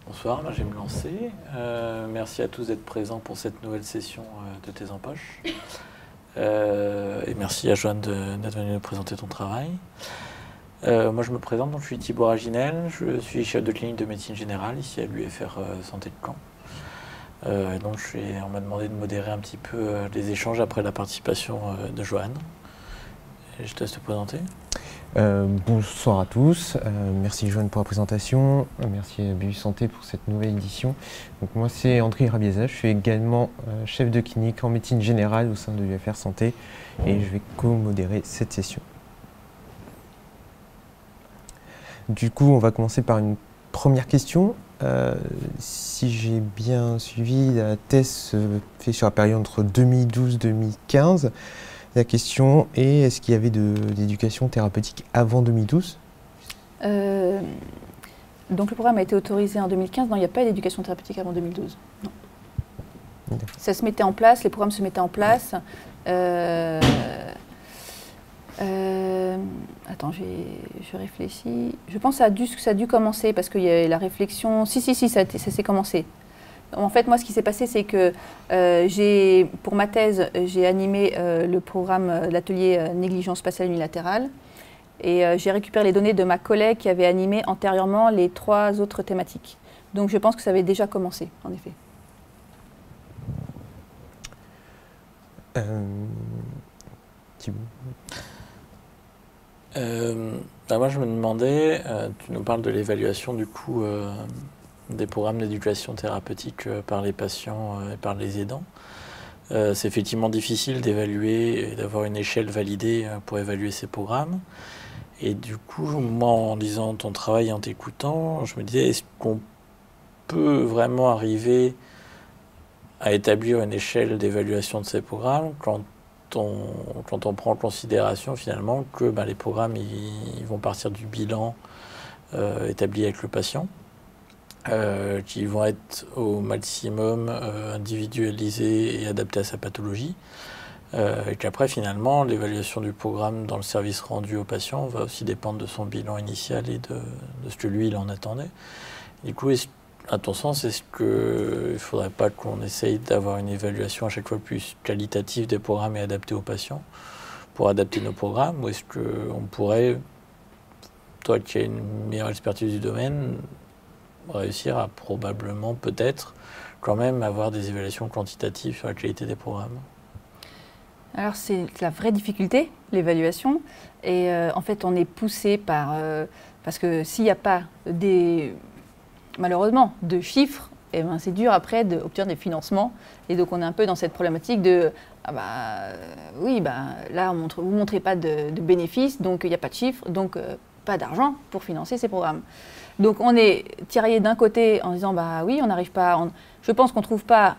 Bonsoir, moi je vais me lancer. Merci à tous d'être présents pour cette nouvelle session de Thèse en poche. Et merci à Joanne d'être venue nous présenter ton travail. Moi je me présente, donc je suis Thibaut Raginel, je suis chef de clinique de médecine générale ici à l'UFR Santé de Caen. Et donc on m'a demandé de modérer un petit peu les échanges après la participation de Joanne. Et je te laisse te présenter. Bonsoir à tous, merci Joanne pour la présentation, merci à BU Santé pour cette nouvelle édition. Donc moi c'est André Rabieza, je suis également chef de clinique en médecine générale au sein de l'UFR Santé et je vais co-modérer cette session. Du coup on va commencer par une première question. Si j'ai bien suivi, la thèse se fait sur la période entre 2012 et 2015. La question est, est-ce qu'il y avait de l'éducation thérapeutique avant 2012 ? Donc le programme a été autorisé en 2015. Non, il n'y a pas d'éducation thérapeutique avant 2012. Non. Ça se mettait en place, les programmes se mettaient en place. Attends, je réfléchis. Je pense que ça a dû commencer parce qu'il y a la réflexion. Si, ça s'est commencé. En fait, moi, ce qui s'est passé, c'est que pour ma thèse, j'ai animé le programme, l'atelier négligence spatiale unilatérale. Et j'ai récupéré les données de ma collègue qui avait animé antérieurement les 3 autres thématiques. Donc, je pense que ça avait déjà commencé, en effet. Moi, je me demandais, tu nous parles de l'évaluation du coup des programmes d'éducation thérapeutique par les patients et par les aidants. C'est effectivement difficile d'évaluer et d'avoir une échelle validée pour évaluer ces programmes. Et du coup, moi, en lisant ton travail et en t'écoutant, je me disais, est-ce qu'on peut vraiment arriver à établir une échelle d'évaluation de ces programmes quand on prend en considération finalement que les programmes ils vont partir du bilan établi avec le patient, qui vont être au maximum individualisés et adaptés à sa pathologie, et qu'après finalement l'évaluation du programme dans le service rendu au patient va aussi dépendre de son bilan initial et de ce que lui il en attendait. Du coup, à ton sens, est-ce qu'il ne faudrait pas qu'on essaye d'avoir une évaluation à chaque fois plus qualitative des programmes et adaptée aux patients pour adapter nos programmes, ou est-ce qu'on pourrait, toi qui as une meilleure expertise du domaine, réussir à probablement, peut-être, quand même avoir des évaluations quantitatives sur la qualité des programmes? Alors c'est la vraie difficulté, l'évaluation. Et en fait, on est poussé par... parce que s'il n'y a pas malheureusement de chiffres, eh ben, c'est dur après d'obtenir des financements. Et donc on est un peu dans cette problématique de... là, vous ne montrez pas de bénéfices, donc il n'y a pas de chiffres, donc pas d'argent pour financer ces programmes. Donc on est tiraillé d'un côté en disant oui, on n'arrive pas, je pense qu'on ne trouve pas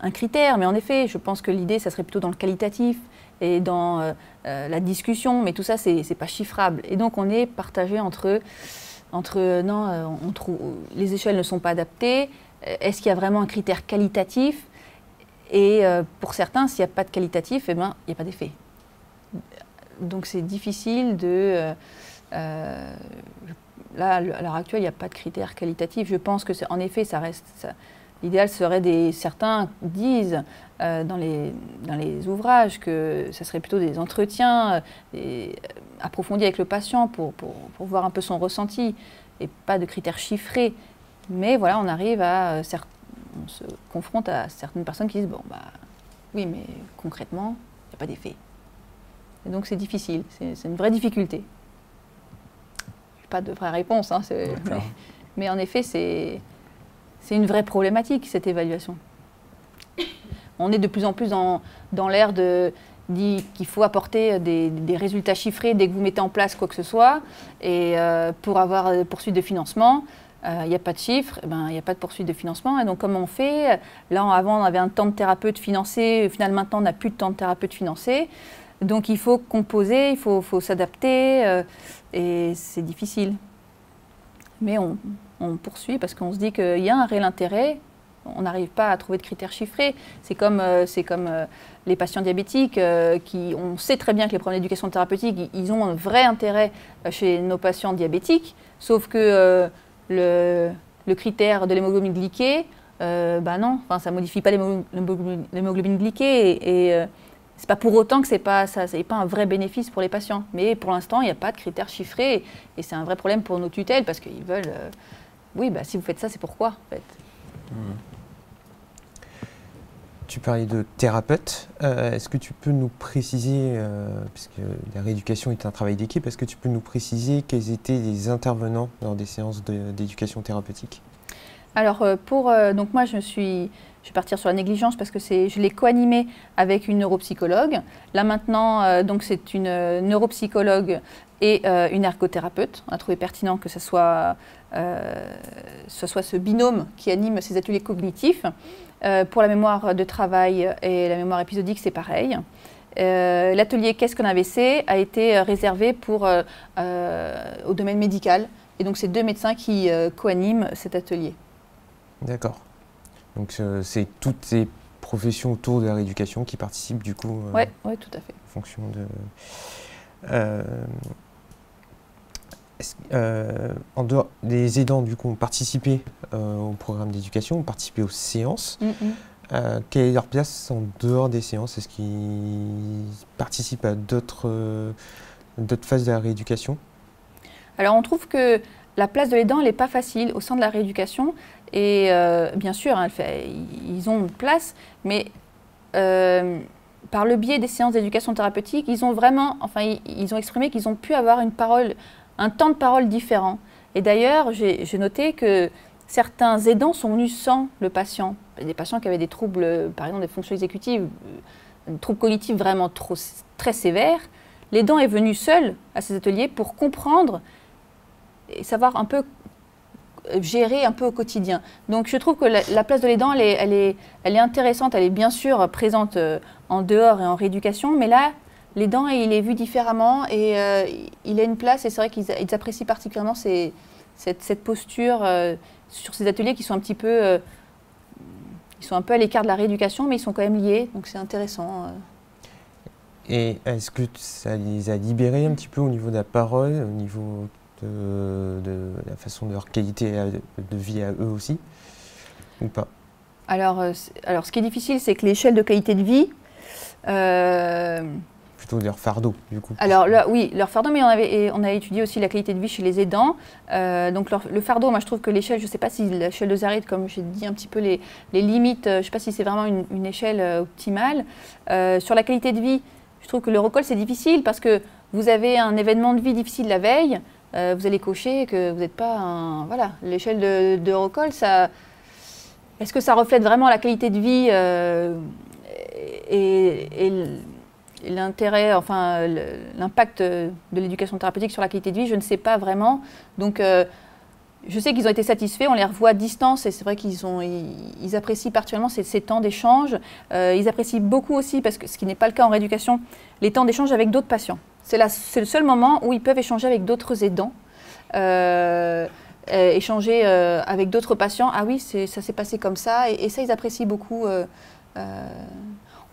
un critère, mais en effet, je pense que l'idée, ça serait plutôt dans le qualitatif et dans la discussion, mais tout ça, c'est pas chiffrable. Et donc on est partagé entre non, les échelles ne sont pas adaptées, est-ce qu'il y a vraiment un critère qualitatif? Et pour certains, s'il n'y a pas de qualitatif, eh ben, il n'y a pas d'effet. Donc c'est difficile de... là, à l'heure actuelle, il n'y a pas de critères qualitatifs. Je pense que, en effet, ça reste... L'idéal serait certains disent dans les ouvrages que ça serait plutôt des entretiens approfondis avec le patient pour voir un peu son ressenti et pas de critères chiffrés. Mais voilà, on arrive on se confronte à certaines personnes qui disent oui, mais concrètement, il n'y a pas d'effet. Et donc c'est difficile, c'est une vraie difficulté. Pas de vraie réponse, hein, mais en effet, c'est une vraie problématique, cette évaluation. On est de plus en plus dans l'ère dit qu'il faut apporter des résultats chiffrés dès que vous mettez en place quoi que ce soit. Et pour avoir des poursuites de financement, il n'y a pas de chiffres, il n'y a pas de poursuite de financement. Et donc, comment on fait? Là, avant, on avait un temps de thérapeute financé. Finalement, maintenant, on n'a plus de temps de thérapeute financé. Donc, il faut composer, il faut s'adapter. Et c'est difficile. Mais on poursuit parce qu'on se dit qu'il y a un réel intérêt on n'arrive pas à trouver de critères chiffrés. C'est comme les patients diabétiques on sait très bien que les programmes d'éducation thérapeutique, ils ont un vrai intérêt chez nos patients diabétiques, sauf que le critère de l'hémoglobine glyquée, non, ça ne modifie pas l'hémoglobine glyquée et c'est pas pour autant que c'est pas un vrai bénéfice pour les patients. Mais pour l'instant, il n'y a pas de critères chiffrés et c'est un vrai problème pour nos tutelles parce qu'ils veulent, si vous faites ça, c'est pourquoi en fait. Tu parlais de thérapeute. Est-ce que tu peux nous préciser, puisque la rééducation est un travail d'équipe, est-ce que tu peux nous préciser quels étaient les intervenants dans des séances d'éducation thérapeutique? Alors, donc moi, je vais partir sur la négligence parce que je l'ai co-animée avec une neuropsychologue. Là maintenant, donc c'est une neuropsychologue et une ergothérapeute. On a trouvé pertinent que ce soit ce binôme qui anime ces ateliers cognitifs. Pour la mémoire de travail et la mémoire épisodique, c'est pareil. L'atelier Qu'est-ce qu'un AVC a été réservé au domaine médical. Et donc, c'est 2 médecins qui co-animent cet atelier. D'accord. Donc, c'est toutes ces professions autour de la rééducation qui participent du coup Oui, tout à fait. En fonction de... en dehors, les aidants du coup ont participé au programme d'éducation, ont participé aux séances. Quelle est leur place en dehors des séances? Est-ce qu'ils participent à d'autres phases de la rééducation? Alors on trouve que la place de l'aidant, elle n'est pas facile au sein de la rééducation. Et bien sûr, ils ont une place, mais par le biais des séances d'éducation thérapeutique, ils ont exprimé qu'ils ont pu avoir un temps de parole différent. Et d'ailleurs, j'ai noté que certains aidants sont venus sans le patient. Des patients qui avaient des troubles, par exemple des fonctions exécutives, des troubles cognitifs vraiment très sévères. L'aidant est venu seul à ces ateliers pour comprendre et savoir un peu gérer un peu au quotidien. Donc je trouve que la place de l'aidant, elle est intéressante, elle est bien sûr présente en dehors et en rééducation, mais là, l'aidant, il est vu différemment et il a une place et c'est vrai qu'ils apprécient particulièrement cette posture sur ces ateliers qui sont ils sont un peu à l'écart de la rééducation, mais ils sont quand même liés, donc c'est intéressant. Et est-ce que ça les a libérés un petit peu au niveau de la parole, au niveau de la façon de leur qualité de vie à eux aussi, ou pas? Alors, ce qui est difficile, c'est que l'échelle de qualité de vie... Plutôt leur fardeau, du coup. Alors, oui, leur fardeau, mais on a étudié aussi la qualité de vie chez les aidants. Donc, le fardeau, moi, je trouve que l'échelle, je ne sais pas si l'échelle de Zarit, comme j'ai dit un petit peu les limites, je ne sais pas si c'est vraiment une échelle optimale. Sur la qualité de vie, je trouve que le recall, c'est difficile parce que vous avez un événement de vie difficile la veille, vous allez cocher que vous n'êtes pas un... Voilà, l'échelle de recall, ça... Est-ce que ça reflète vraiment la qualité de vie et l'intérêt, enfin l'impact de l'éducation thérapeutique sur la qualité de vie, je ne sais pas vraiment. Donc je sais qu'ils ont été satisfaits, on les revoit à distance et c'est vrai ils apprécient particulièrement ces temps d'échange. Ils apprécient beaucoup aussi, parce que ce qui n'est pas le cas en rééducation, les temps d'échange avec d'autres patients. C'est le seul moment où ils peuvent échanger avec d'autres aidants. Échanger avec d'autres patients, ah oui, ça s'est passé comme ça, et ça ils apprécient beaucoup.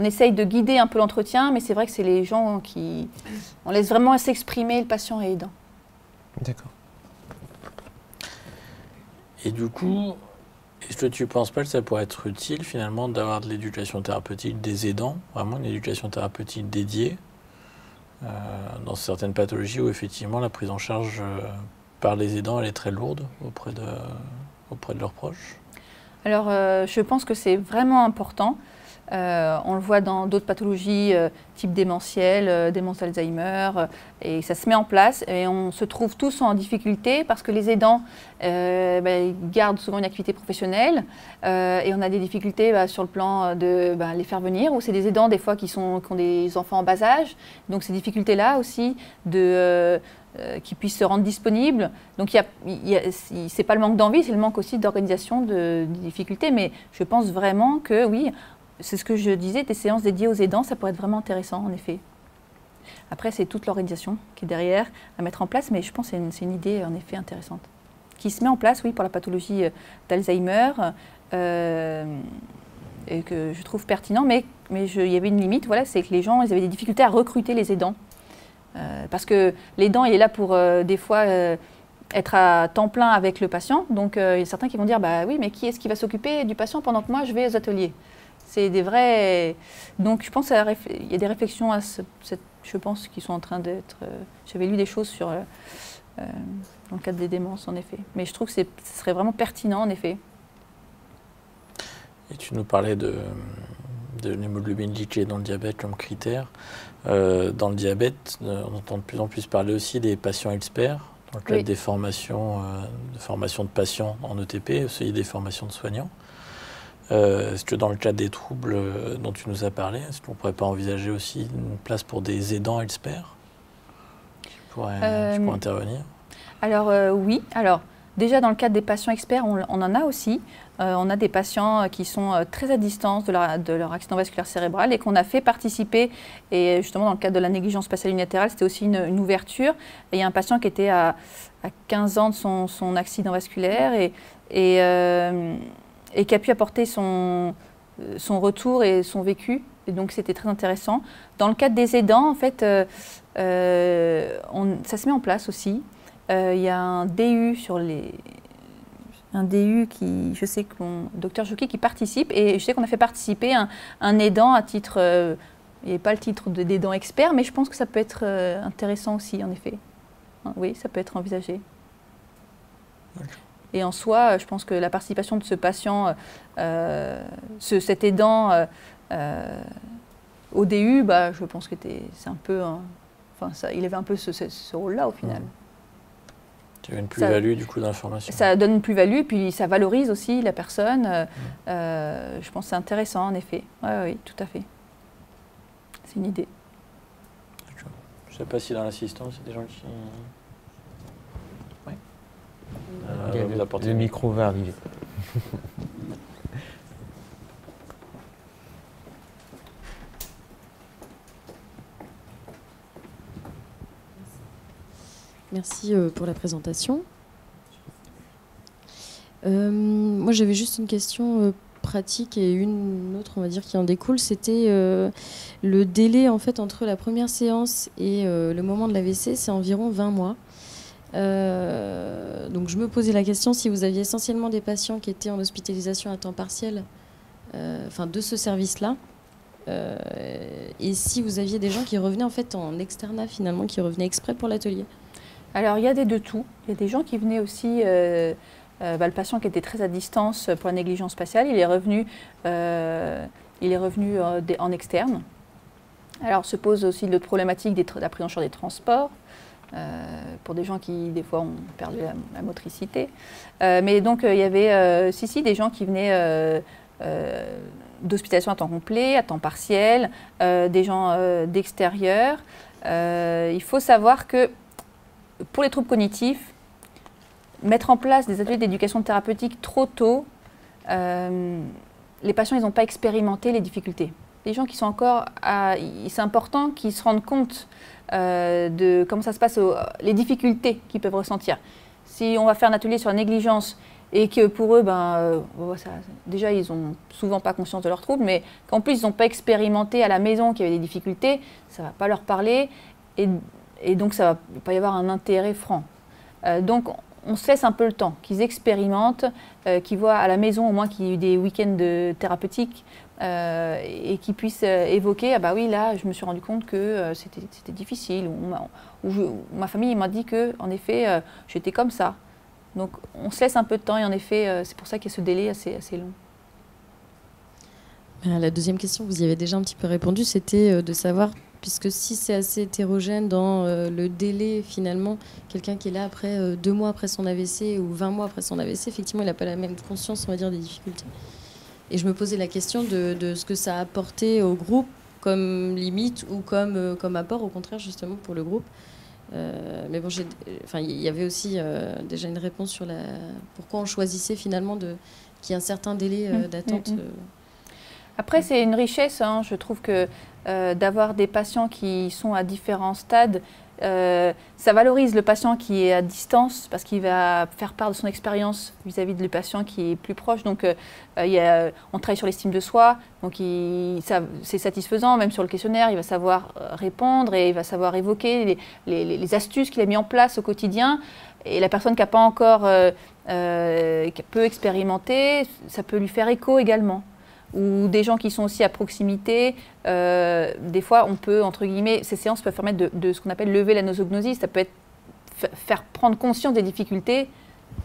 On essaye de guider un peu l'entretien, mais c'est vrai que c'est les gens on laisse vraiment s'exprimer le patient et aidant. D'accord. Et du coup, est-ce que tu ne penses pas que ça pourrait être utile finalement d'avoir de l'éducation thérapeutique des aidants, vraiment une éducation thérapeutique dédiée dans certaines pathologies où effectivement la prise en charge par les aidants, elle est très lourde auprès de leurs proches? Alors, je pense que c'est vraiment important. On le voit dans d'autres pathologies type démentielle, démence d'Alzheimer, et ça se met en place et on se trouve tous en difficulté parce que les aidants ils gardent souvent une activité professionnelle et on a des difficultés sur le plan de les faire venir, ou c'est des aidants des fois qui ont des enfants en bas âge, donc ces difficultés-là aussi qui puissent se rendre disponibles. Donc c'est pas le manque d'envie, c'est le manque aussi d'organisation, de difficultés, mais je pense vraiment que oui, c'est ce que je disais, des séances dédiées aux aidants, ça pourrait être vraiment intéressant, en effet. Après, c'est toute l'organisation qui est derrière à mettre en place, mais je pense que c'est une idée, en effet, intéressante. Qui se met en place, oui, pour la pathologie d'Alzheimer, et que je trouve pertinent, mais il y avait une limite, voilà, c'est que les gens ils avaient des difficultés à recruter les aidants. Parce que l'aidant, il est là pour des fois être à temps plein avec le patient. Donc il y a certains qui vont dire, bah oui, mais qui est-ce qui va s'occuper du patient pendant que moi je vais aux ateliers? C'est des vrais... Donc je pense qu'il y a des réflexions je pense qui sont en train d'être... J'avais lu des choses sur dans le cadre des démences, en effet. Mais je trouve que ce serait vraiment pertinent, en effet. Et tu nous parlais de l'hémoglobine glycée dans le diabète comme critère. Dans le diabète, on entend de plus en plus parler aussi des patients experts, dans le cadre des formations de patients en ETP, aussi des formations de soignants. Est-ce que dans le cadre des troubles dont tu nous as parlé, est-ce qu'on ne pourrait pas envisager aussi une place pour des aidants experts qui pourraient intervenir? Alors oui, alors déjà dans le cadre des patients experts, on en a aussi. On a des patients qui sont très à distance de leur accident vasculaire cérébral et qu'on a fait participer. Et justement, dans le cadre de la négligence spatiale unilatérale, c'était aussi une ouverture. Et il y a un patient qui était à 15 ans de son accident vasculaire et qui a pu apporter son retour et son vécu. Et donc, c'était très intéressant. Dans le cadre des aidants, en fait, ça se met en place aussi. Il y a un DU qui, je sais que mon docteur Jouki qui participe, et je sais qu'on a fait participer un aidant à titre, il n'y a pas le titre d'aidant expert, mais je pense que ça peut être intéressant aussi, en effet. Oui, ça peut être envisagé. Et en soi, je pense que la participation de ce patient, cet aidant au DU, bah, je pense que c'est un peu, il avait un peu ce rôle-là au final. Il y a une plus-value du coup d'information. Ça donne une plus-value, puis ça valorise aussi la personne. Je pense que c'est intéressant en effet. Oui, tout à fait. C'est une idée. Je ne sais pas si dans l'assistance, il y a des gens qui... Oui. Le micro va arriver. Merci pour la présentation. Moi, j'avais juste une question pratique et une autre, on va dire, qui en découle. C'était le délai en fait entre la première séance et le moment de l'AVC, c'est environ 20 mois. Donc, je me posais la question si vous aviez essentiellement des patients qui étaient en hospitalisation à temps partiel, de ce service-là. Et si vous aviez des gens qui revenaient en fait en externat finalement, qui revenaient exprès pour l'atelier. Alors, il y a des tout. Il y a des gens qui venaient aussi, le patient qui était très à distance pour la négligence spatiale, il est revenu en externe. Alors, se pose aussi l'autre problématique de la prise en charge des transports, pour des gens qui, des fois, ont perdu la motricité. Mais donc, il y avait des gens qui venaient d'hospitalisation à temps complet, à temps partiel, des gens d'extérieur. Il faut savoir que pour les troubles cognitifs, mettre en place des ateliers d'éducation thérapeutique trop tôt, les patients ils n'ont pas expérimenté les difficultés. Les gens qui sont encore, c'est important qu'ils se rendent compte de comment ça se passe, les difficultés qu'ils peuvent ressentir. Si on va faire un atelier sur la négligence et que pour eux, déjà ils n'ont souvent pas conscience de leurs troubles, mais qu'en plus ils n'ont pas expérimenté à la maison qu'il y avait des difficultés, ça ne va pas leur parler. Et donc, ça va pas y avoir un intérêt franc. Donc, on se laisse un peu le temps, qu'ils expérimentent, qu'ils voient à la maison au moins qu'il y ait eu des week-ends thérapeutiques et qu'ils puissent évoquer « Ah bah oui, là, je me suis rendu compte que c'était difficile. » ou ma famille m'a dit qu'en effet, j'étais comme ça. Donc, on se laisse un peu de temps et en effet, c'est pour ça qu'il y a ce délai assez long. La deuxième question, vous y avez déjà un petit peu répondu, c'était de savoir... Puisque si c'est assez hétérogène dans le délai, finalement, quelqu'un qui est là après 2 mois après son AVC ou 20 mois après son AVC, effectivement, il n'a pas la même conscience, on va dire, des difficultés. Et je me posais la question de ce que ça a apporté au groupe comme limite ou comme apport, au contraire, justement, pour le groupe. Mais bon, il y avait aussi déjà une réponse sur pourquoi on choisissait finalement qu'il y ait un certain délai d'attente. Après, c'est une richesse, je trouve que d'avoir des patients qui sont à différents stades Ça valorise le patient qui est à distance parce qu'il va faire part de son expérience vis-à-vis du patient qui est plus proche. Donc, on travaille sur l'estime de soi. Donc, c'est satisfaisant. Même sur le questionnaire, il va savoir répondre et il va savoir évoquer les astuces qu'il a mis en place au quotidien. Et la personne qui n'a pas encore qui peut expérimenter, ça peut lui faire écho également. Ou des gens qui sont aussi à proximité, des fois on peut, entre guillemets, ces séances peuvent permettre de ce qu'on appelle lever la nosognosie, ça peut être faire prendre conscience des difficultés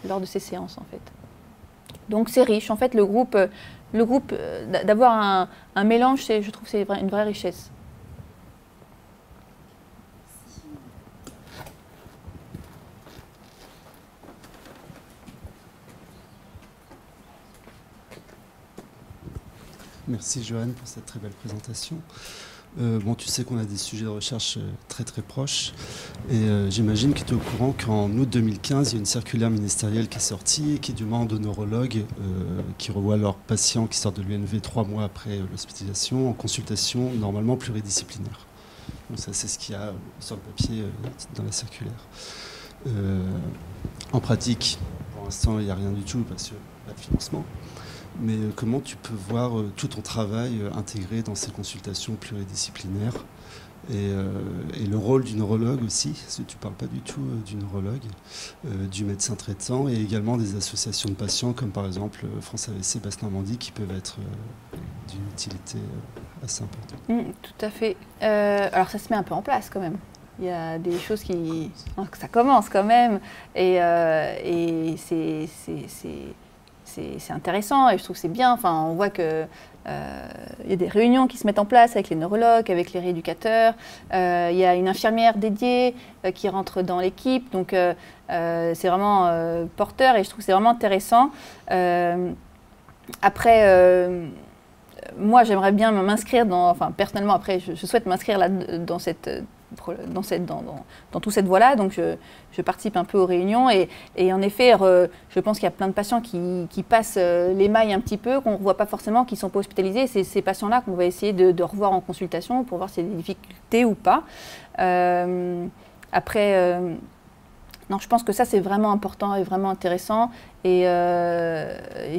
lors de ces séances en fait. Donc c'est riche, en fait le groupe d'avoir un mélange, je trouve que c'est une vraie richesse. Merci Joanne pour cette très belle présentation. Bon, tu sais qu'on a des sujets de recherche très très proches et j'imagine que tu es au courant qu'en août 2015, il y a une circulaire ministérielle qui est sortie et qui demande aux neurologues qui revoient leurs patients qui sortent de l'UNV 3 mois après l'hospitalisation en consultation normalement pluridisciplinaire. Donc ça, c'est ce qu'il y a sur le papier dans la circulaire. En pratique, pour l'instant, il n'y a rien du tout parce que pas de financement. Mais comment tu peux voir tout ton travail intégré dans ces consultations pluridisciplinaires et le rôle du neurologue aussi, parce que tu ne parles pas du tout du neurologue, du médecin traitant et également des associations de patients comme par exemple France AVC Basse-Normandie qui peuvent être d'une utilité assez importante. Tout à fait. Alors ça se met un peu en place quand même. Il y a des choses ça commence quand même et c'est intéressant et je trouve que c'est bien. Enfin, on voit qu'il y a des réunions qui se mettent en place avec les neurologues, avec les rééducateurs. Il y a une infirmière dédiée qui rentre dans l'équipe. Donc, c'est vraiment porteur et je trouve que c'est vraiment intéressant. Après, moi, j'aimerais bien m'inscrire personnellement, après, je souhaite m'inscrire là dans toute cette voie-là, donc je participe un peu aux réunions et en effet, je pense qu'il y a plein de patients qui passent les mailles un petit peu, qu'on ne revoit pas forcément, qui ne sont pas hospitalisés. C'est ces patients-là qu'on va essayer de revoir en consultation pour voir s'il y a des difficultés ou pas. Après, non, je pense que ça c'est vraiment important et vraiment intéressant et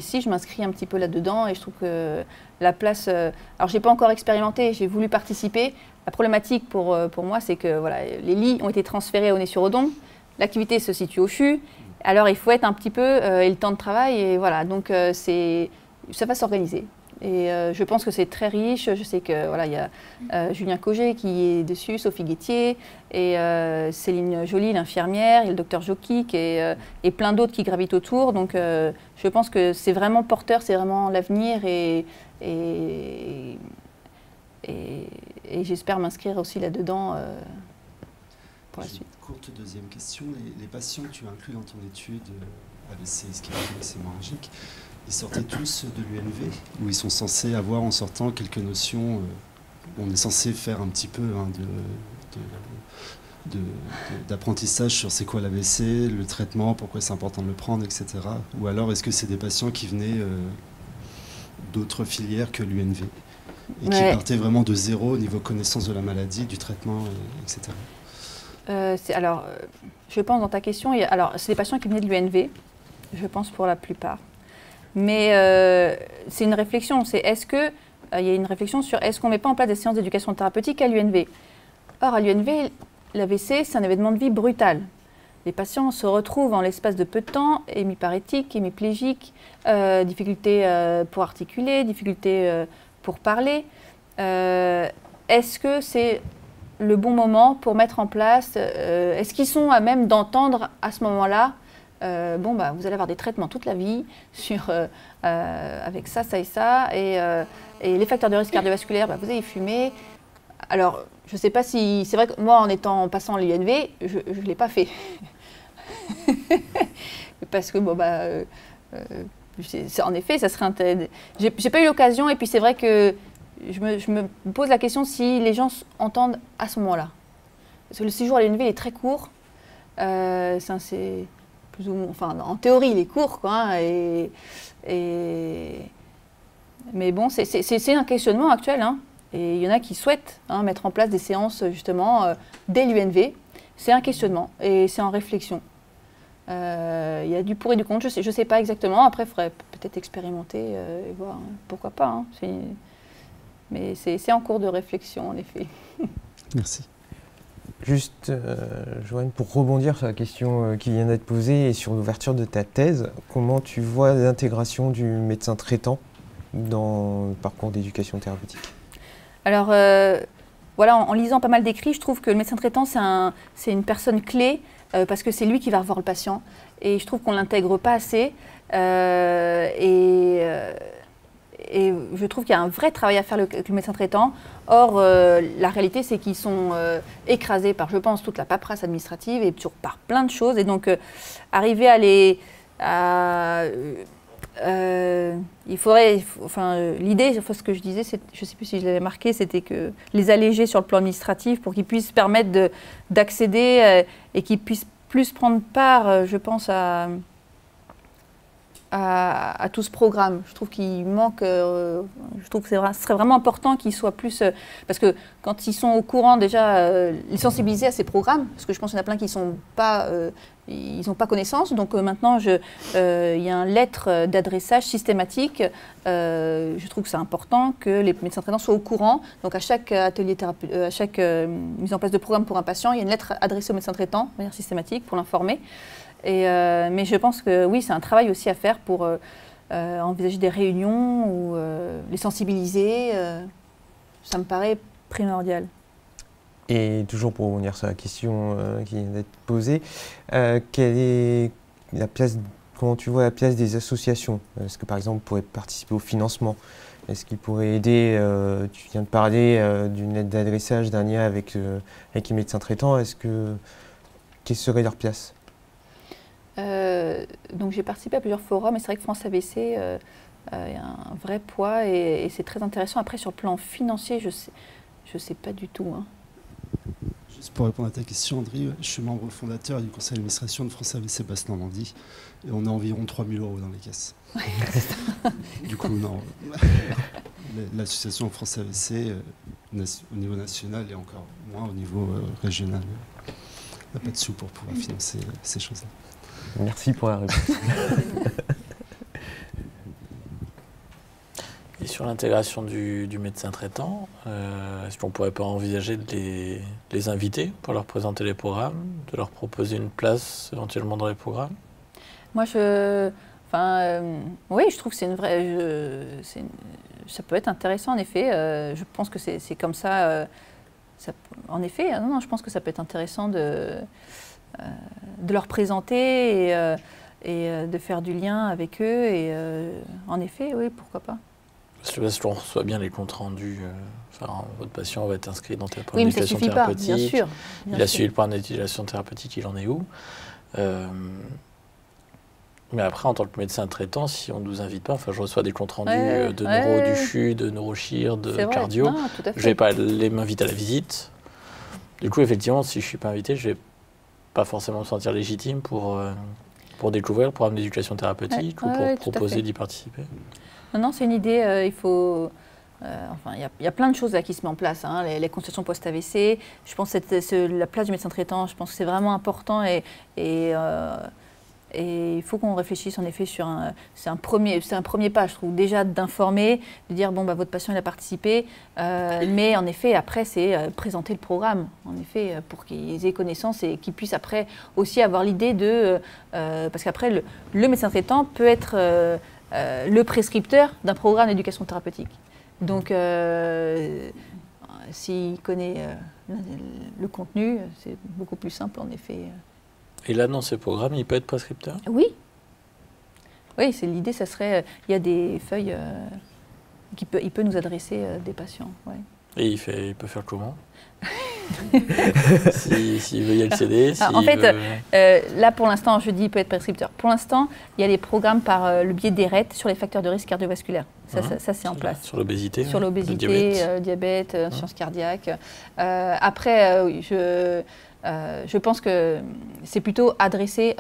si je m'inscris un petit peu là-dedans et je trouve que la place... alors je n'ai pas encore expérimenté, j'ai voulu participer. La problématique pour moi, c'est que voilà, les lits ont été transférés au Nez-sur-Odon, l'activité se situe au CHU, alors il faut être un petit peu, et le temps de travail, et voilà, donc ça va s'organiser. Et je pense que c'est très riche, je sais que voilà, il y a Julien Cogé qui est dessus, Sophie Guettier, et Céline Joly, l'infirmière, et le docteur Jokic, et plein d'autres qui gravitent autour, donc je pense que c'est vraiment porteur, c'est vraiment l'avenir, et j'espère m'inscrire aussi là-dedans pour la suite. Une courte deuxième question. Les patients que tu as inclus dans ton étude AVC ischémique et hémorragique, ils sortaient tous de l'UNV où ils sont censés avoir en sortant quelques notions, on est censé faire un petit peu d'apprentissage sur c'est quoi l'AVC, le traitement, pourquoi c'est important de le prendre, etc. Ou alors est-ce que c'est des patients qui venaient d'autres filières que l'UNV et qui partaient vraiment de zéro au niveau connaissance de la maladie, du traitement, etc. Alors, je pense dans ta question, c'est des patients qui venaient de l'UNV, je pense pour la plupart. Mais c'est une réflexion, il y a une réflexion sur est-ce qu'on ne met pas en place des séances d'éducation thérapeutique à l'UNV. Or, à l'UNV, l'AVC, c'est un événement de vie brutal. Les patients se retrouvent en l'espace de peu de temps, hémiparétiques, hémiplégiques, difficultés pour articuler, difficultés pour parler. Est-ce que c'est le bon moment pour mettre en place, est-ce qu'ils sont à même d'entendre à ce moment-là, vous allez avoir des traitements toute la vie avec ça, ça et ça, et les facteurs de risque cardiovasculaire, vous allez fumer. Alors, je ne sais pas si... C'est vrai que moi, en passant l'UNV, je ne l'ai pas fait. Parce que, en effet, ça serait intéressant. J'ai pas eu l'occasion, et puis c'est vrai que je me pose la question si les gens entendent à ce moment-là. Parce que le séjour à l'UNV est très court. C'est plus ou moins, en théorie, il est court, quoi. Mais bon, c'est un questionnement actuel, hein. Et il y en a qui souhaitent mettre en place des séances, justement, dès l'UNV. c'est un questionnement et c'est en réflexion. Il y a du pour et du contre, je sais pas exactement. Après, il faudrait peut-être expérimenter et voir, pourquoi pas. Hein. Mais c'est en cours de réflexion, en effet. Merci. Juste, Joanne, pour rebondir sur la question qui vient d'être posée et sur l'ouverture de ta thèse, comment tu vois l'intégration du médecin traitant dans le parcours d'éducation thérapeutique? Alors, voilà, en lisant pas mal d'écrits, je trouve que le médecin traitant, c'est une personne clé parce que c'est lui qui va revoir le patient. Et je trouve qu'on ne l'intègre pas assez. Et je trouve qu'il y a un vrai travail à faire avec le médecin traitant. Or, la réalité, c'est qu'ils sont écrasés par, je pense, toute la paperasse administrative et par plein de choses. Et donc, arriver à les... il faudrait, l'idée, ce que je disais, je ne sais plus si je l'avais marqué, c'était que les alléger sur le plan administratif pour qu'ils puissent permettre d'accéder et qu'ils puissent plus prendre part, je pense, à tout ce programme. Je trouve qu'il manque, je trouve que ce serait vraiment important qu'ils soient plus... parce que quand ils sont au courant déjà, les sensibiliser à ces programmes, parce que je pense qu'il y en a plein qui sont pas... ils n'ont pas connaissance, donc maintenant il y a une lettre d'adressage systématique. Je trouve que c'est important que les médecins traitants soient au courant. Donc à chaque atelier à chaque mise en place de programme pour un patient, il y a une lettre adressée au médecin traitant de manière systématique pour l'informer. Mais je pense que oui, c'est un travail aussi à faire pour envisager des réunions ou les sensibiliser. Ça me paraît primordial. Et toujours pour revenir sur la question qui vient d'être posée, quelle est la place, comment tu vois la place des associations? Est-ce que par exemple, vous pourrez participer au financement? Est-ce qu'ils pourraient aider, tu viens de parler d'une lettre d'adressage, d'un lien avec les médecins traitants, quelle serait leur place? Donc j'ai participé à plusieurs forums et c'est vrai que France AVC il y a un vrai poids et c'est très intéressant. Après sur le plan financier, je sais pas du tout. Hein. Juste pour répondre à ta question, André, je suis membre fondateur du conseil d'administration de France AVC Basse-Normandie et on a environ 3 000 € dans les caisses. Ouais, du coup, non. L'association France AVC au niveau national et encore moins au niveau régional n'a pas de sous pour pouvoir financer ces choses-là. Merci pour la réponse. Et sur l'intégration du médecin traitant, est-ce qu'on ne pourrait pas envisager de les inviter pour leur présenter les programmes, de leur proposer une place éventuellement dans les programmes? Moi, oui, je trouve que c'est une vraie... ça peut être intéressant, en effet. Je pense que c'est comme ça, en effet, non, je pense que ça peut être intéressant de leur présenter et de faire du lien avec eux. Et en effet, oui, pourquoi pas. Parce qu'on reçoit bien les comptes rendus. Votre patient va être inscrit dans tel programme oui, d'éducation thérapeutique. Bien sûr. Il a suivi le programme d'éducation thérapeutique, il en est où? Mais après, en tant que médecin traitant, si on ne nous invite pas, je reçois des comptes rendus de neuro du CHU, de neurochir, de cardio. Non, tout à fait. Je ne vais pas m'inviter à la visite. Du coup, effectivement, si je ne suis pas invité, je ne vais pas forcément me sentir légitime pour découvrir le programme d'éducation thérapeutique ou pour proposer d'y participer. Non, c'est une idée. Il faut... il y a plein de choses là qui se mettent en place. Hein, les consultations post-AVC. Je pense que la place du médecin traitant, je pense que c'est vraiment important et il faut qu'on réfléchisse en effet sur c'est un premier pas, je trouve, déjà d'informer, de dire bon votre patient il a participé, mais en effet après c'est présenter le programme, en effet pour qu'ils aient connaissance et qu'ils puissent après aussi avoir l'idée de parce qu'après le médecin traitant peut être le prescripteur d'un programme d'éducation thérapeutique. Donc s'il connaît le contenu, c'est beaucoup plus simple en effet. Et là, dans ces programmes, il peut être prescripteur? Oui. Oui, c'est l'idée, ça serait... il y a des feuilles... il peut nous adresser des patients. Ouais. Et il peut faire comment? S'il veut y accéder En fait, là, pour l'instant, je dis il peut être prescripteur. Pour l'instant, il y a des programmes par le biais d'ERET sur les facteurs de risque cardiovasculaires. Ça c'est en place. Sur l'obésité? Sur l'obésité, diabète, insuffisance cardiaque. Après, je pense que c'est plutôt adressé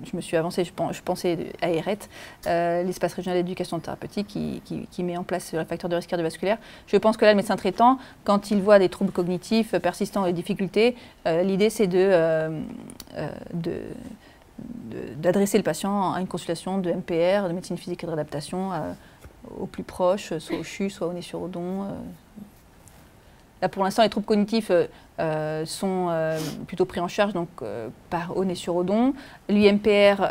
je me suis avancée, je pensais à ERET, l'espace régional d'éducation thérapeutique qui met en place le facteur de risque cardiovasculaire. Je pense que là, le médecin traitant, quand il voit des troubles cognitifs persistants et difficultés, l'idée c'est d'adresser le patient à une consultation de MPR, de médecine physique et de réadaptation, au plus proche, soit au CHU, soit au Nez-sur-Odon. Là, pour l'instant, les troubles cognitifs sont plutôt pris en charge donc, par au Nez-sur-Odon. L'UMPR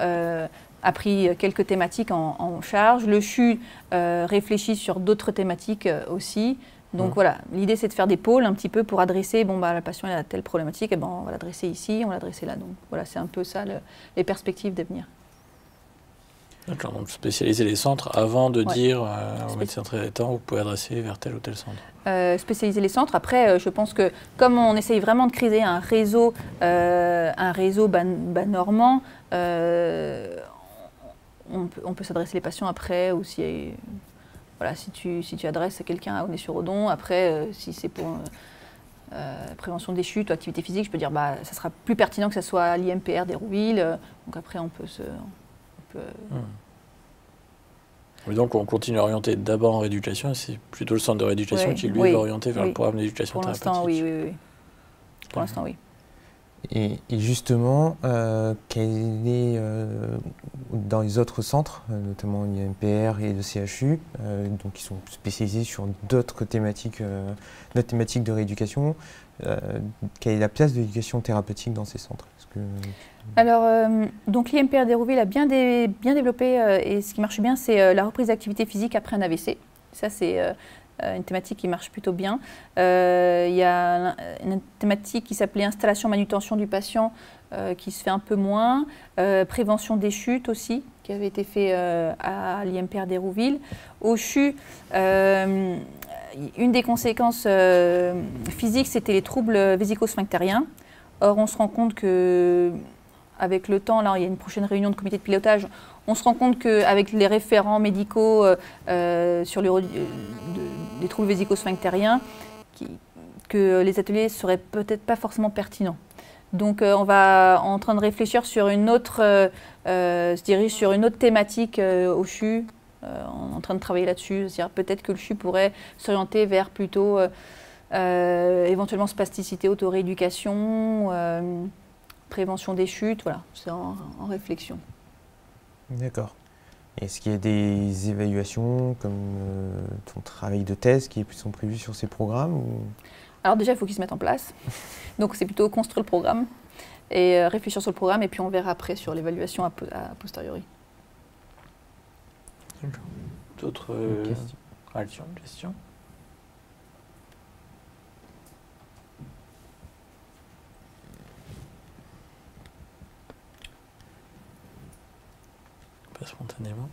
a pris quelques thématiques en charge. Le CHU réfléchit sur d'autres thématiques aussi. Donc voilà, l'idée c'est de faire des pôles un petit peu pour adresser, bon bah la patient elle a telle problématique, et ben on va l'adresser ici, on va l'adresser là. Donc voilà, c'est un peu ça les perspectives d'avenir. D'accord, donc spécialiser les centres avant de dire au médecin traitant, vous pouvez adresser vers tel ou tel centre. Spécialiser les centres. Après, je pense que comme on essaye vraiment de créer un réseau normand, on peut s'adresser les patients après, ou si, voilà, si tu adresses quelqu'un à Nez-sur-Odon, après, si c'est pour prévention des chutes ou activité physique, je peux dire bah ça sera plus pertinent que ça soit à l'IMPR d'Hérouville. Donc après, on peut Mais donc on continue à orienter d'abord en rééducation, et c'est plutôt le centre de rééducation qui lui va orienter vers le programme d'éducation thérapeutique. Pour l'instant, oui. Pour l'instant, oui. Et justement, quel est dans les autres centres, notamment l'IMPR et le CHU, donc qui sont spécialisés sur d'autres thématiques de rééducation, quelle est la place de l'éducation thérapeutique dans ces centres? Alors, donc l'IMPR d'Hérouville a bien développé, et ce qui marche bien, c'est la reprise d'activité physique après un AVC. Ça, c'est une thématique qui marche plutôt bien. Il y a une thématique qui s'appelait installation manutention du patient, qui se fait un peu moins. Prévention des chutes aussi, qui avait été fait à l'IMPR d'Hérouville. Au CHU, une des conséquences physiques, c'était les troubles vésico-sphinctériens. Or, on se rend compte que avec le temps, là, il y a une prochaine réunion de comité de pilotage, on se rend compte qu'avec les référents médicaux sur des troubles vésico-sphinctériens, que les ateliers ne seraient peut-être pas forcément pertinents. Donc on va en train de réfléchir sur une autre, se dirige sur une autre thématique au CHU, on est en train de travailler là-dessus, c'est-à-dire peut-être que le CHU pourrait s'orienter vers plutôt éventuellement spasticité, autorééducation, prévention des chutes, voilà, c'est en réflexion. D'accord. Est-ce qu'il y a des évaluations comme ton travail de thèse qui sont prévues sur ces programmes ou... Alors déjà, il faut qu'ils se mettent en place. Donc c'est plutôt construire le programme et réfléchir sur le programme, et puis on verra après sur l'évaluation a posteriori. D'autres questions? Pas spontanément.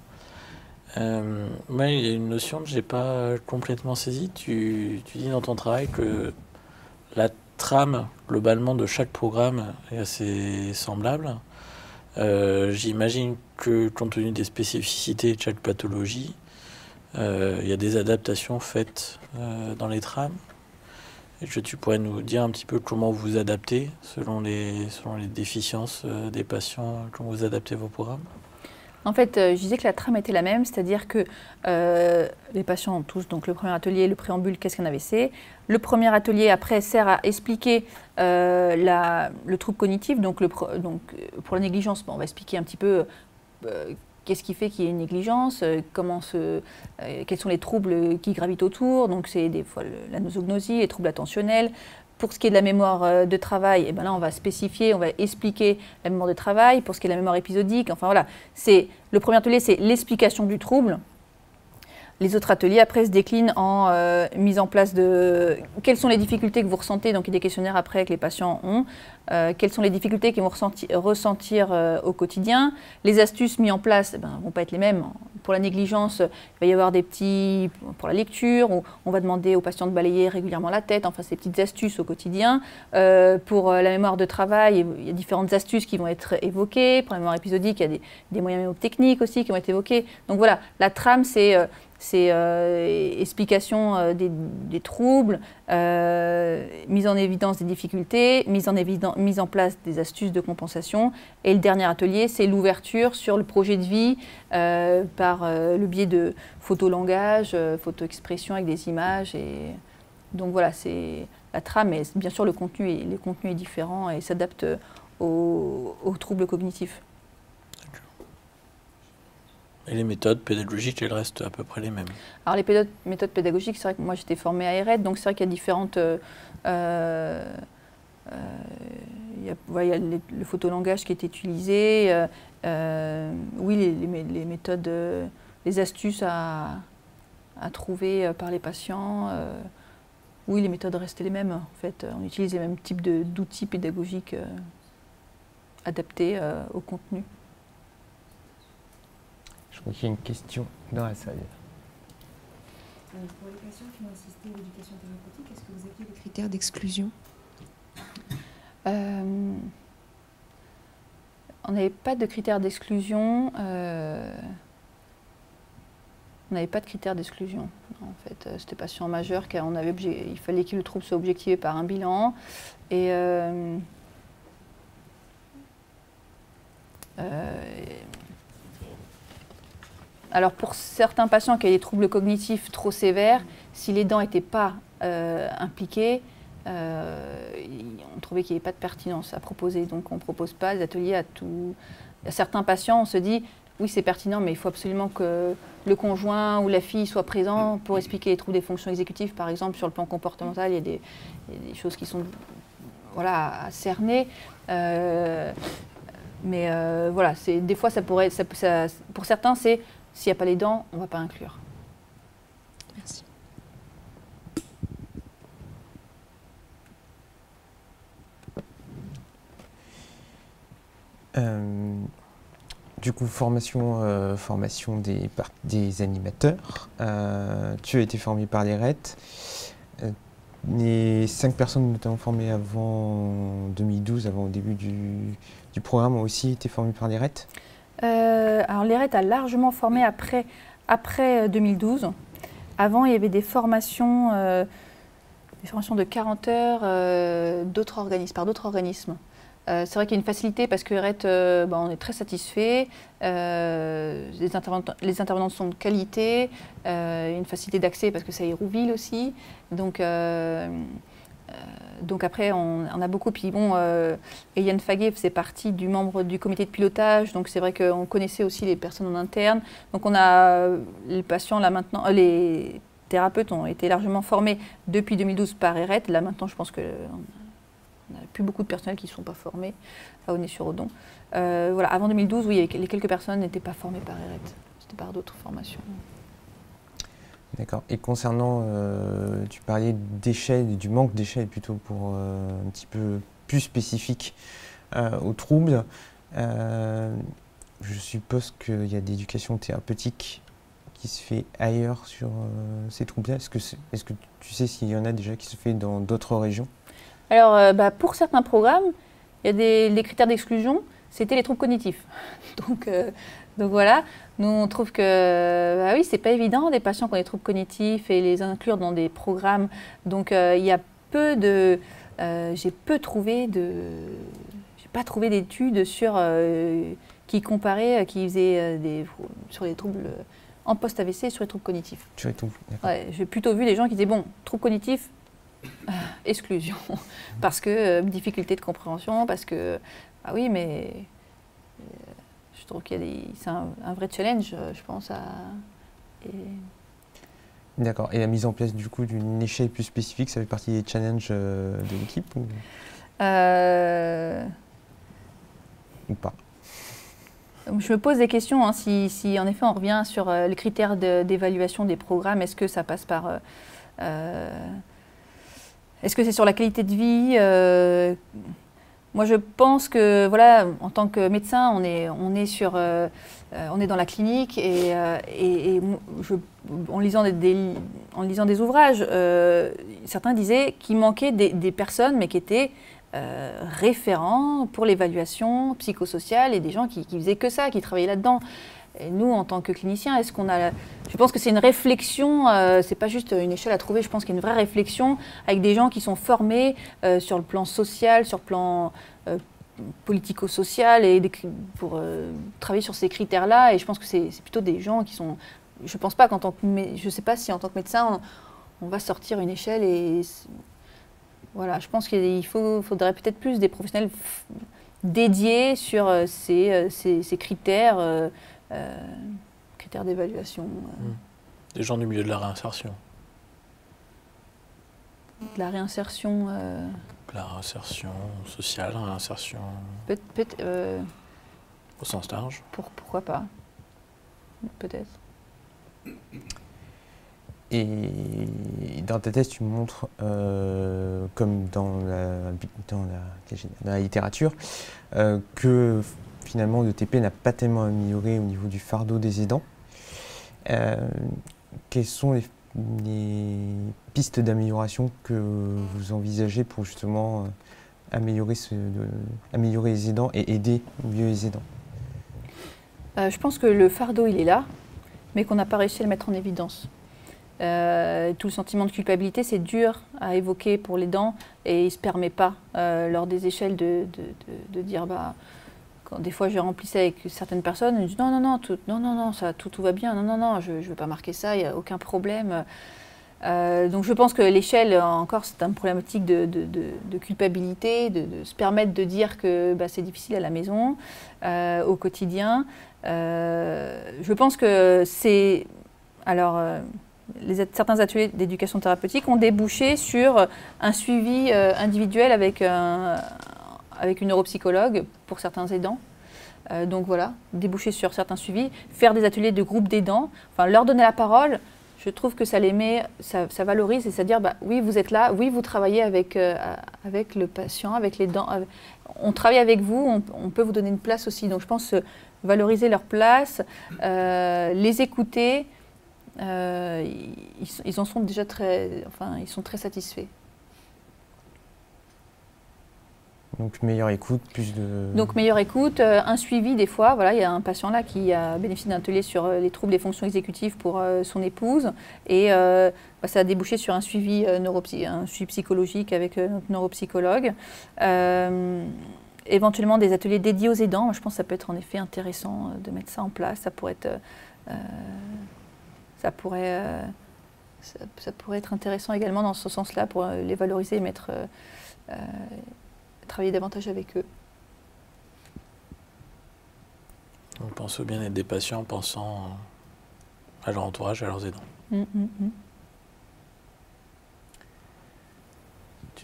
Moi, il y a une notion que je n'ai pas complètement saisie. Tu dis dans ton travail que la trame, globalement, de chaque programme est assez semblable. J'imagine que, compte tenu des spécificités de chaque pathologie, il y a des adaptations faites dans les trames. Et tu pourrais nous dire un petit peu comment vous adaptez selon les déficiences des patients, comment vous adaptez vos programmes? En fait, je disais que la trame était la même, c'est-à-dire que les patients ont tous donc le premier atelier, le préambule, qu'est-ce qu'un AVC. Le premier atelier, après, sert à expliquer le trouble cognitif. Donc pour la négligence, on va expliquer un petit peu qu'est-ce qui fait qu'il y ait une négligence, quels sont les troubles qui gravitent autour. Donc c'est des fois la nosognosie, les troubles attentionnels. Pour ce qui est de la mémoire de travail, eh ben là, on va spécifier, on va expliquer la mémoire de travail. Pour ce qui est de la mémoire épisodique, enfin voilà, le premier atelier, c'est l'explication du trouble. Les autres ateliers, après, se déclinent en mise en place de quelles sont les difficultés que vous ressentez, donc il y a des questionnaires après que les patients ont, quelles sont les difficultés qu'ils vont ressentir au quotidien. Les astuces mises en place ne vont pas être les mêmes. Pour la négligence, il va y avoir des petits, pour la lecture, où on va demander aux patients de balayer régulièrement la tête, enfin ces petites astuces au quotidien. Pour la mémoire de travail, il y a différentes astuces qui vont être évoquées. Pour la mémoire épisodique, il y a des moyens mémotechniques aussi qui vont être évoqués. Donc voilà, la trame, c'est c'est explication des troubles, mise en évidence des difficultés, mise en place des astuces de compensation. Et le dernier atelier, c'est l'ouverture sur le projet de vie par le biais de photolangage, photo-expression avec des images. Et donc voilà, c'est la trame, mais bien sûr le contenu est différent et s'adapte aux troubles cognitifs. Et les méthodes pédagogiques, elles restent à peu près les mêmes? Alors les méthodes pédagogiques, c'est vrai que moi j'étais formée à ERET, donc c'est vrai qu'il y a différentes... il y a le photolangage qui est utilisé, oui, les méthodes, les astuces à trouver par les patients. Oui, les méthodes restaient les mêmes. En fait, on utilise les mêmes types d'outils pédagogiques adaptés au contenu. Je crois qu'il y a une question dans la salle. Pour les patients qui ont assisté à l'éducation thérapeutique, est-ce que vous aviez des critères d'exclusion? On n'avait pas de critères d'exclusion. On n'avait pas de critères d'exclusion. En fait, c'était patient majeur car il fallait que le trouble soit objectivé par un bilan. Et alors pour certains patients qui avaient des troubles cognitifs trop sévères, si les dents n'étaient pas impliquées, on trouvait qu'il n'y avait pas de pertinence à proposer. Donc on ne propose pas des ateliers à tout. À certains patients, on se dit oui, c'est pertinent, mais il faut absolument que le conjoint ou la fille soit présent pour expliquer les troubles des fonctions exécutives. Par exemple, sur le plan comportemental, il y a des choses qui sont à cerner. Mais voilà, des fois, ça pourrait, pour certains, c'est s'il n'y a pas les dents, on ne va pas inclure. Merci. Du coup, formation des animateurs. Tu as été formé par l'ERET. Les 5 personnes notamment formées avant 2012, avant le début du programme, ont aussi été formées par l'ERET. Alors l'ERET a largement formé après 2012. Avant, il y avait des formations de 40 heures par d'autres organismes. C'est vrai qu'il y a une facilité parce que ERET, on est très satisfait. Les intervenants sont de qualité. Une facilité d'accès parce que c'est à Hérouville aussi. Donc après, on a beaucoup. Puis bon, Eliane Faguet faisait partie du membre du comité de pilotage. Donc c'est vrai qu'on connaissait aussi les personnes en interne. Donc on a les patients là maintenant, les thérapeutes ont été largement formés depuis 2012 par ERET. Là maintenant, je pense que on n'a plus beaucoup de personnels qui ne sont pas formés à Aulnay-sur-Odon. Voilà, avant 2012, oui, les quelques personnes n'étaient pas formées par ERET. C'était par d'autres formations. D'accord. Et concernant, tu parlais d'échelle, du manque d'échelle plutôt pour un petit peu plus spécifique aux troubles. Je suppose qu'il y a de l'éducation thérapeutique qui se fait ailleurs sur ces troubles-là. Est-ce que tu sais s'il y en a déjà qui se fait dans d'autres régions? Alors, pour certains programmes, il y a des critères d'exclusion, c'était les troubles cognitifs. Donc voilà, nous on trouve que oui, c'est pas évident des patients qui ont des troubles cognitifs et les inclure dans des programmes. Donc il y a j'ai pas trouvé d'études sur qui comparaient, qui faisaient sur les troubles en post-AVC et sur les troubles cognitifs. Sur les troubles, d'accord. Ouais, j'ai plutôt vu des gens qui disaient bon, troubles cognitifs. Exclusion, parce que difficulté de compréhension, parce que ah oui, mais je trouve qu'il y a c'est un vrai challenge, je pense. D'accord. Et la mise en place du coup d'une échelle plus spécifique, ça fait partie des challenges de l'équipe ou pas? Je me pose des questions, hein, si en effet on revient sur les critères d'évaluation des programmes, est-ce que ça passe par est-ce que c'est sur la qualité de vie? Moi, je pense que, voilà, en tant que médecin, on est dans la clinique et en lisant des ouvrages, certains disaient qu'il manquait des personnes, mais qui étaient référents pour l'évaluation psychosociale et des gens qui faisaient que ça, qui travaillaient là-dedans. Et nous, en tant que cliniciens, est-ce qu'on a... Je pense que c'est une réflexion, c'est pas juste une échelle à trouver, je pense qu'il y a une vraie réflexion avec des gens qui sont formés sur le plan social, sur le plan politico-social, et pour travailler sur ces critères-là. Et je pense que c'est plutôt des gens qui sont... Je pense pas qu'en tant que... Je sais pas si en tant que médecin, on va sortir une échelle et... Voilà, je pense qu'il faudrait peut-être plus des professionnels dédiés sur ces critères, critères d'évaluation. Des gens du milieu de la réinsertion. De la réinsertion. La réinsertion sociale, la réinsertion. Au sens large. Pourquoi pas? Peut-être. Et dans ta thèse, tu montres, comme dans la littérature, que finalement l'ETP n'a pas tellement amélioré au niveau du fardeau des aidants. Quelles sont les pistes d'amélioration que vous envisagez pour justement améliorer les aidants et aider mieux les aidants? Je pense que le fardeau, il est là, mais qu'on n'a pas réussi à le mettre en évidence. Tout le sentiment de culpabilité, c'est dur à évoquer pour l'aidant et il ne se permet pas, lors des échelles, de dire... Quand des fois je remplissais avec certaines personnes, ils disent non, tout va bien, non, je ne veux pas marquer ça, il n'y a aucun problème. Donc je pense que l'échelle, encore, c'est une problématique de culpabilité, de se permettre de dire que c'est difficile à la maison, au quotidien. Je pense que c'est... Alors, certains ateliers d'éducation thérapeutique ont débouché sur un suivi individuel avec une neuropsychologue pour certains aidants. Donc voilà, déboucher sur certains suivis, faire des ateliers de groupe d'aidants, enfin leur donner la parole. Je trouve que ça les met, ça valorise, c'est-à-dire oui, vous êtes là, oui, vous travaillez avec le patient, avec les dents, on travaille avec vous, on peut vous donner une place aussi. Donc je pense valoriser leur place, les écouter, ils en sont déjà ils sont très satisfaits. Donc meilleure écoute, plus de... Donc meilleure écoute, un suivi des fois. Voilà, il y a un patient là qui a bénéficié d'un atelier sur les troubles des fonctions exécutives pour son épouse et ça a débouché sur un suivi, un suivi psychologique avec notre neuropsychologue. Éventuellement des ateliers dédiés aux aidants. Je pense que ça peut être en effet intéressant de mettre ça en place. Ça pourrait être intéressant également dans ce sens-là pour les valoriser et travailler davantage avec eux. On pense au bien-être des patients en pensant à leur entourage, à leurs aidants. Tu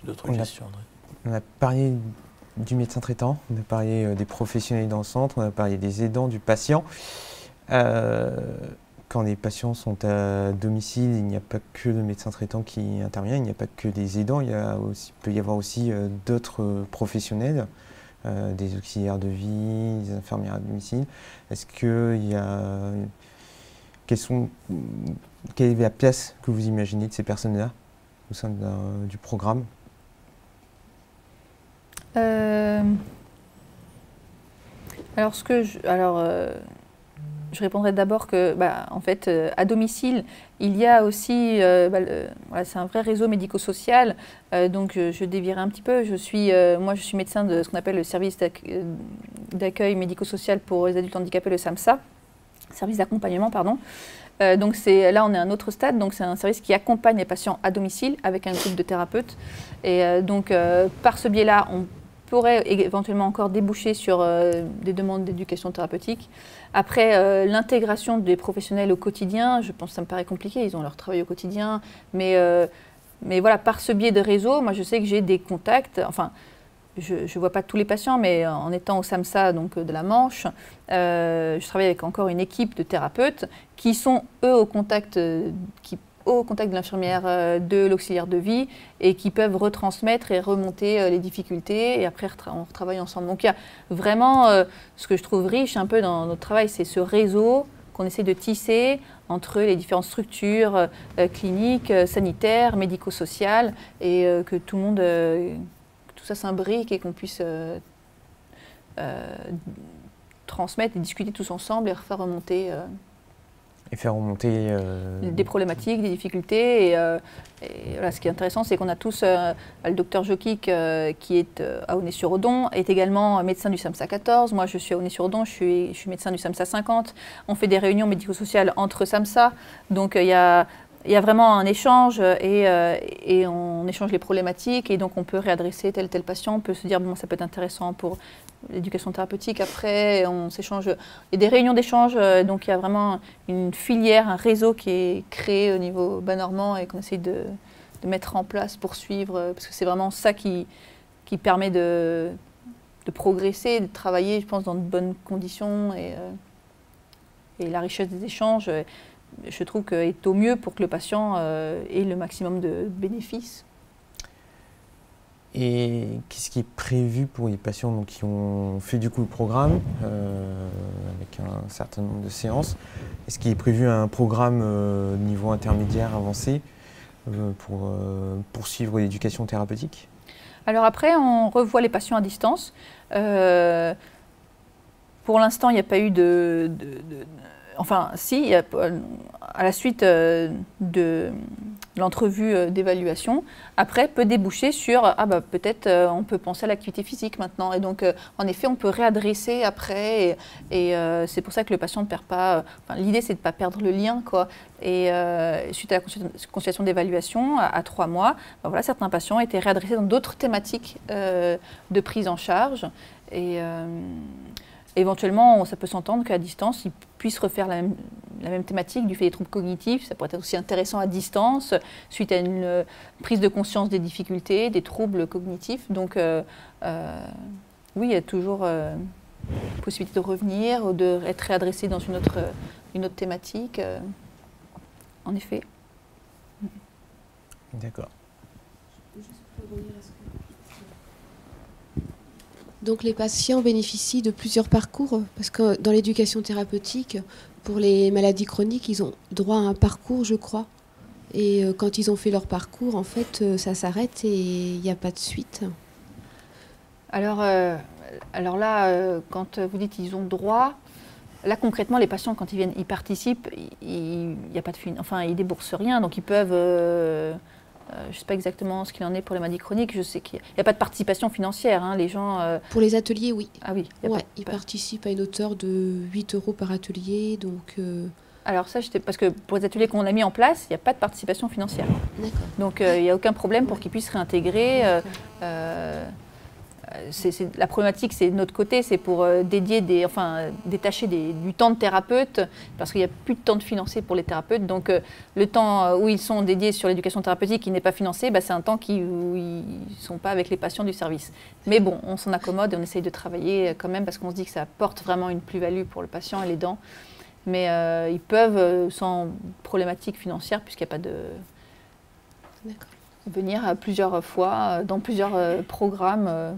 as d'autres questions, André? On a parlé du médecin traitant, on a parlé des professionnels dans le centre, on a parlé des aidants, du patient. Quand les patients sont à domicile, il n'y a pas que le médecin traitant qui intervient, il n'y a pas que des aidants, il peut y avoir aussi d'autres professionnels, des auxiliaires de vie, des infirmières à domicile. Est-ce qu'il y a... Quelle est la place que vous imaginez de ces personnes-là au sein du programme? Je répondrai d'abord que, en fait, à domicile, il y a aussi, c'est un vrai réseau médico-social. Donc, je dévierai un petit peu. Moi, je suis médecin de ce qu'on appelle le service d'accueil médico-social pour les adultes handicapés, le SAMSA, service d'accompagnement, pardon. Donc, là, on est à un autre stade. Donc, c'est un service qui accompagne les patients à domicile avec un groupe de thérapeutes. Et donc, par ce biais-là, on pourrait éventuellement encore déboucher sur des demandes d'éducation thérapeutique. Après, l'intégration des professionnels au quotidien, je pense que ça me paraît compliqué, ils ont leur travail au quotidien, mais voilà, par ce biais de réseau, moi je sais que j'ai des contacts, enfin, je ne vois pas tous les patients, mais en étant au SAMSA donc, de la Manche, je travaille avec encore une équipe de thérapeutes qui sont, eux, au contact de l'infirmière, de l'auxiliaire de vie et qui peuvent retransmettre et remonter les difficultés et après on retravaille ensemble. Donc il y a vraiment ce que je trouve riche un peu dans notre travail, c'est ce réseau qu'on essaie de tisser entre les différentes structures cliniques, sanitaires, médico-sociales et que tout le monde, tout ça s'imbrique et qu'on puisse transmettre et discuter tous ensemble et faire remonter Et faire remonter des problématiques, des difficultés. Et voilà, ce qui est intéressant, c'est qu'on a tous, le docteur Jokic, qui est à Aulnay-sur-Odon, est également médecin du SAMSA 14. Moi, je suis à Aulnay-sur-Odon, je suis médecin du SAMSA 50. On fait des réunions médico-sociales entre SAMSA. Donc, il y a vraiment un échange et on échange les problématiques. Et donc, on peut réadresser tel patient. On peut se dire, bon, ça peut être intéressant pour l'éducation thérapeutique. Après, on s'échange. Il y a des réunions d'échange. Donc, il y a vraiment une filière, un réseau qui est créé au niveau bas-normand et qu'on essaie de mettre en place pour suivre. Parce que c'est vraiment ça qui permet de progresser, de travailler, je pense, dans de bonnes conditions. Et la richesse des échanges, je trouve, est au mieux pour que le patient ait le maximum de bénéfices. Et qu'est-ce qui est prévu pour les patients donc, qui ont fait du coup le programme avec un certain nombre de séances? Est-ce qu'il est prévu un programme niveau intermédiaire avancé pour poursuivre l'éducation thérapeutique? Alors après, on revoit les patients à distance. Pour l'instant, il n'y a pas eu enfin, si, il y a, à la suite de l'entrevue d'évaluation, après peut déboucher sur peut-être on peut penser à l'activité physique maintenant. Et donc, en effet, on peut réadresser après. Et c'est pour ça que le patient ne perd pas. L'idée, c'est de ne pas perdre le lien, quoi. Et suite à la consultation d'évaluation, à 3 mois, voilà, certains patients étaient réadressés dans d'autres thématiques de prise en charge. Et éventuellement, ça peut s'entendre qu'à distance, ils puissent refaire la même thématique du fait des troubles cognitifs. Ça pourrait être aussi intéressant à distance, suite à une prise de conscience des difficultés, des troubles cognitifs. Donc, oui, il y a toujours possibilité de revenir ou d'être réadressé dans une autre thématique. En effet. D'accord. Donc les patients bénéficient de plusieurs parcours, parce que dans l'éducation thérapeutique, pour les maladies chroniques, ils ont droit à un parcours, je crois. Et quand ils ont fait leur parcours, en fait, ça s'arrête et il n'y a pas de suite. Alors là, quand vous dites qu'ils ont droit, là concrètement, les patients, quand ils viennent, ils participent, il n'y a pas de enfin, ils déboursent rien, donc ils peuvent... je ne sais pas exactement ce qu'il en est pour les maladies chroniques. Je sais qu'il n'y a pas de participation financière. Hein, les gens, Pour les ateliers, oui. Ah oui. Ils participent à une hauteur de 8 € par atelier. Donc, Alors ça, parce que pour les ateliers qu'on a mis en place, il n'y a pas de participation financière. D'accord. Donc il n'y a aucun problème pour qu'ils puissent réintégrer. La problématique, c'est de notre côté, c'est pour détacher du temps de thérapeute, parce qu'il n'y a plus de temps de financé pour les thérapeutes. Donc le temps où ils sont dédiés sur l'éducation thérapeutique qui n'est pas financé, c'est un temps où ils ne sont pas avec les patients du service. Mais bon, on s'en accommode et on essaye de travailler quand même, parce qu'on se dit que ça apporte vraiment une plus-value pour le patient et l'aidant. Mais ils peuvent, sans problématique financière, puisqu'il n'y a pas de... venir plusieurs fois, dans plusieurs programmes.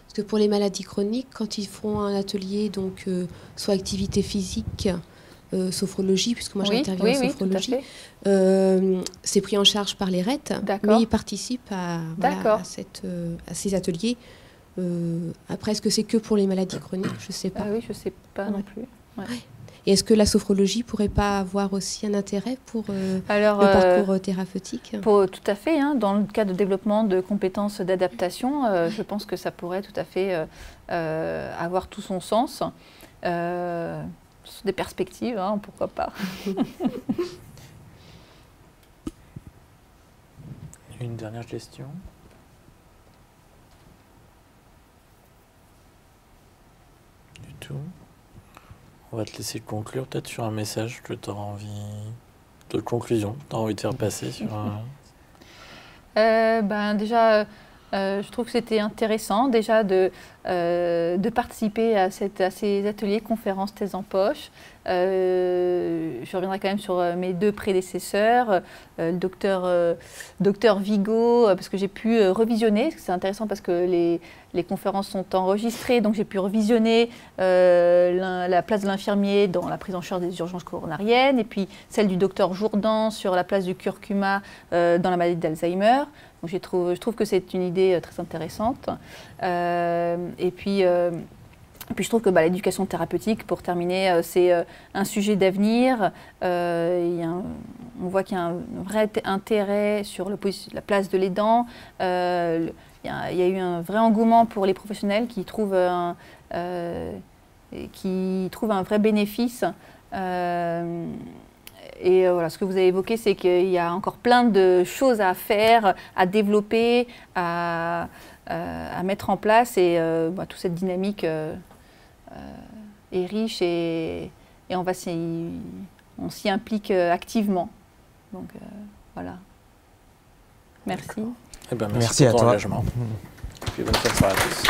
Parce que pour les maladies chroniques, quand ils feront un atelier, donc soit activité physique, sophrologie, puisque moi j'interviens en sophrologie, c'est pris en charge par les RET, mais ils participent à ces ateliers. Après, est-ce que c'est que pour les maladies chroniques? Je ne sais pas. Ah oui, je ne sais pas non plus. Ouais. Et est-ce que la sophrologie pourrait pas avoir aussi un intérêt pour le parcours thérapeutique? Tout à fait. Hein, dans le cadre de développement de compétences d'adaptation, je pense que ça pourrait tout à fait avoir tout son sens. Des perspectives, hein, pourquoi pas. Une dernière question. Du tout. On va te laisser conclure peut-être sur un message que tu auras envie de conclusion, tu as envie de faire passer sur un... Déjà, je trouve que c'était intéressant déjà de participer à ces ateliers, conférences, thèses en poche. Je reviendrai quand même sur mes 2 prédécesseurs, le docteur Vigo, parce que j'ai pu revisionner. C'est intéressant parce que les conférences sont enregistrées, donc j'ai pu revisionner la place de l'infirmier dans la prise en charge des urgences coronariennes, et puis celle du docteur Jourdan sur la place du curcuma dans la maladie d'Alzheimer. Donc je trouve que c'est une idée très intéressante. Et puis Puis je trouve que l'éducation thérapeutique, pour terminer, c'est un sujet d'avenir. On voit qu'il y a un vrai intérêt sur la place de l'aidant. Il y a eu un vrai engouement pour les professionnels qui trouvent un vrai bénéfice. Et voilà, ce que vous avez évoqué, c'est qu'il y a encore plein de choses à faire, à développer, à mettre en place. Et toute cette dynamique est riche et on s'y implique activement. Donc voilà. Merci. Merci pour ton engagement. Et bonne soirée à tous.